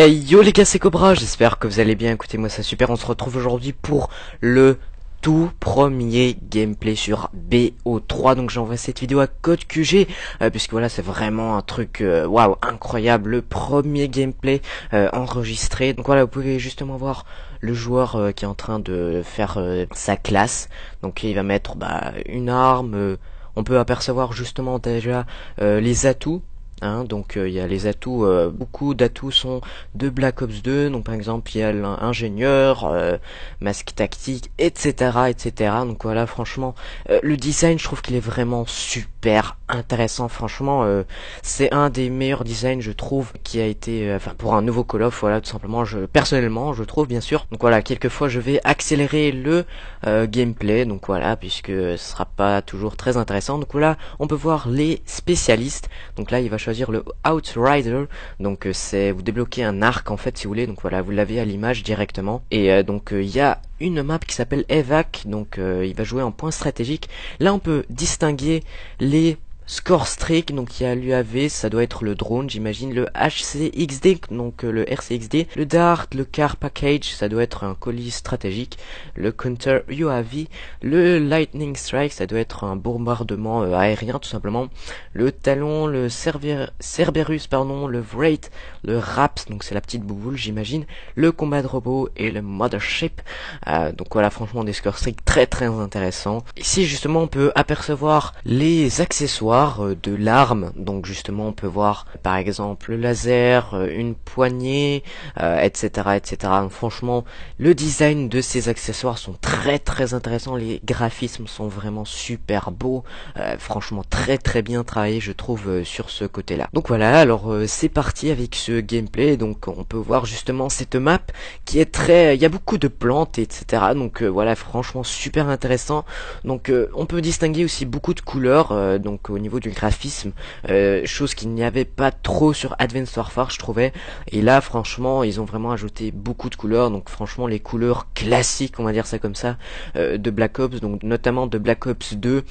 Hey yo les gars, c'est Cobra, j'espère que vous allez bien. Écoutez, moi ça super, on se retrouve aujourd'hui pour le tout premier gameplay sur BO3. Donc j'envoie cette vidéo à Code QG puisque voilà, c'est vraiment un truc waouh, incroyable, le premier gameplay enregistré. Donc voilà, vous pouvez justement voir le joueur qui est en train de faire sa classe. Donc il va mettre une arme, on peut apercevoir justement déjà les atouts. Donc il y a les atouts, beaucoup d'atouts sont de Black Ops 2, donc par exemple il y a l'ingénieur, masque tactique, etc. Donc voilà, franchement, le design, je trouve qu'il est vraiment super intéressant. Franchement, c'est un des meilleurs designs, je trouve, qui a été, pour un nouveau Call of, voilà, tout simplement, personnellement, je trouve, bien sûr. Donc voilà, quelquefois je vais accélérer le gameplay, donc voilà, puisque ce sera pas toujours très intéressant. Donc voilà, on peut voir les spécialistes. Donc là, il va choisir le Outrider, donc c'est vous débloquez un arc en fait si vous voulez, donc voilà, vous l'avez à l'image directement. Et donc il y a une map qui s'appelle Evac, donc il va jouer en point stratégique. Là on peut distinguer les score streak, donc il y a l'UAV, ça doit être le drone, j'imagine, le HCXD, donc le RCXD, le Dart, le Car Package, ça doit être un colis stratégique, le Counter UAV, le Lightning Strike, ça doit être un bombardement aérien tout simplement, le Talon, le Cerberus, pardon, le Wraith, le Raps, donc c'est la petite bouboule j'imagine, le combat de robot et le Mothership. Donc voilà, franchement des score streak très intéressants. Ici justement on peut apercevoir les accessoires de l'arme, donc justement on peut voir par exemple le laser, une poignée, etc. Donc, franchement le design de ces accessoires sont très intéressants, les graphismes sont vraiment super beaux, franchement très bien travaillé je trouve sur ce côté là. Donc voilà, alors c'est parti avec ce gameplay. Donc on peut voir justement cette map qui est il y a beaucoup de plantes, etc. Donc voilà, franchement super intéressant. Donc on peut distinguer aussi beaucoup de couleurs, donc au niveau du graphisme, chose qu'il n'y avait pas trop sur Advanced Warfare je trouvais, et là franchement ils ont vraiment ajouté beaucoup de couleurs, donc franchement les couleurs classiques, on va dire ça comme ça, de Black Ops, donc notamment de Black Ops 2,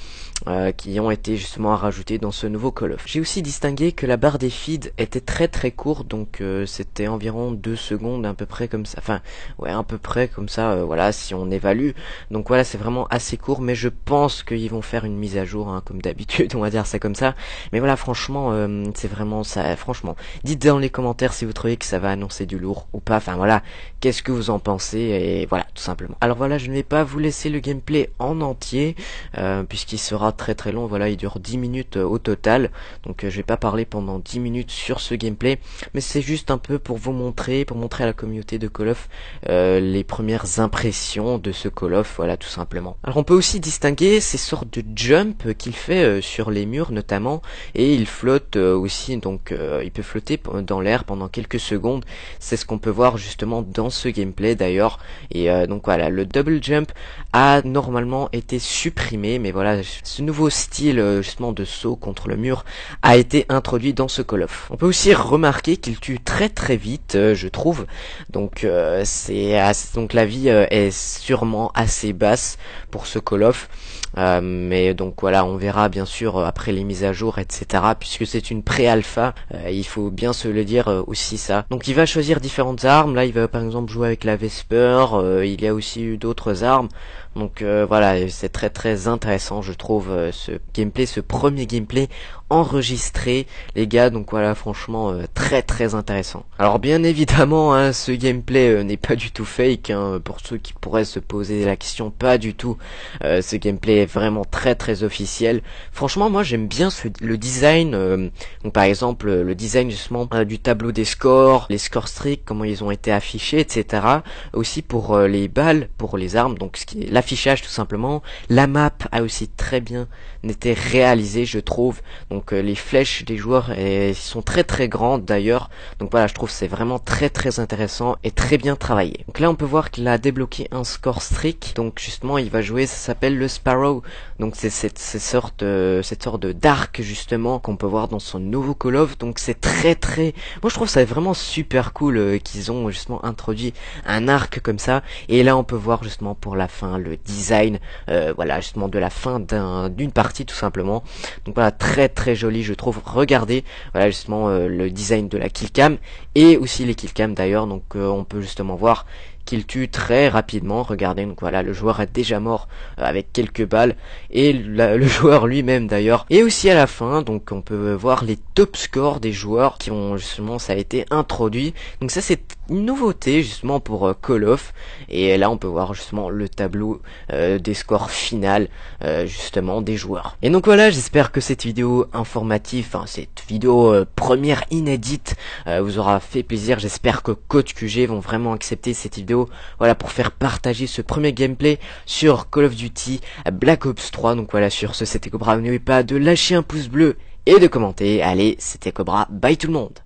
qui ont été justement rajoutées dans ce nouveau Call of. J'ai aussi distingué que la barre des feeds était très courte, donc c'était environ 2 secondes à peu près comme ça, enfin ouais, à peu près comme ça, voilà, si on évalue. Donc voilà, c'est vraiment assez court, mais je pense qu'ils vont faire une mise à jour, comme d'habitude, on va dire ça comme ça. Mais voilà, franchement, c'est vraiment ça. Franchement, dites dans les commentaires si vous trouvez que ça va annoncer du lourd ou pas. Enfin voilà, qu'est-ce que vous en pensez, et voilà, tout simplement. Alors voilà, je ne vais pas vous laisser le gameplay en entier, puisqu'il sera très long. Voilà, il dure 10 minutes au total. Donc je vais pas parler pendant 10 minutes sur ce gameplay, mais c'est juste un peu pour vous montrer, pour montrer à la communauté de Call of les premières impressions de ce Call of, voilà, tout simplement. Alors on peut aussi distinguer ces sortes de jump qu'il fait sur les murs notamment, et il flotte aussi, donc il peut flotter dans l'air pendant quelques secondes. C'est ce qu'on peut voir justement dans ce gameplay d'ailleurs. Et donc voilà, le double jump a normalement été supprimé, mais voilà, ce nouveau style justement de saut contre le mur a été introduit dans ce Call of. On peut aussi remarquer qu'il tue très vite, je trouve. Donc donc la vie est sûrement assez basse pour ce Call of. Mais donc voilà, on verra bien sûr après les mises à jour, etc. puisque c'est une pré-alpha, il faut bien se le dire aussi ça. Donc il va choisir différentes armes. Là il va par exemple jouer avec la Vesper, il y a aussi eu d'autres armes. Donc voilà, c'est très intéressant je trouve, ce gameplay, ce premier gameplay enregistré les gars. Donc voilà, franchement très intéressant. Alors bien évidemment, ce gameplay n'est pas du tout fake, pour ceux qui pourraient se poser la question, pas du tout. Ce gameplay est vraiment très officiel. Franchement moi j'aime bien le design, donc par exemple le design justement du tableau des scores, les score streaks, comment ils ont été affichés, etc. Aussi pour les balles, pour les armes, donc ce qui est l'affichage tout simplement. La map a aussi très bien été réalisée je trouve, donc les flèches des joueurs sont très grandes d'ailleurs. Donc voilà, je trouve c'est vraiment très intéressant et très bien travaillé. Donc là on peut voir qu'il a débloqué un score streak, donc justement il va jouer, ça s'appelle le Sparrow, donc c'est cette sorte de d'arc justement qu'on peut voir dans son nouveau Call of. Donc c'est moi je trouve ça vraiment super cool qu'ils ont justement introduit un arc comme ça. Et là on peut voir justement pour la fin le design, voilà, justement de la fin d'une partie tout simplement. Donc voilà, très très joli je trouve. Regardez, voilà justement le design de la killcam et aussi les killcams d'ailleurs, donc on peut justement voir qu'il tue très rapidement. Regardez, donc voilà, le joueur est déjà mort avec quelques balles et le joueur lui-même d'ailleurs. Et aussi à la fin, donc on peut voir les top scores des joueurs qui ont justement, ça a été introduit. Donc ça c'est une nouveauté justement pour Call of, et là on peut voir justement le tableau des scores finales justement des joueurs. Et donc voilà, j'espère que cette vidéo informative, enfin cette vidéo première inédite vous aura fait plaisir. J'espère que CodeQG vont vraiment accepter cette vidéo, voilà, pour faire partager ce premier gameplay sur Call of Duty Black Ops 3. Donc voilà, sur ce c'était Cobra, n'oubliez pas de lâcher un pouce bleu et de commenter. Allez, c'était Cobra, bye tout le monde.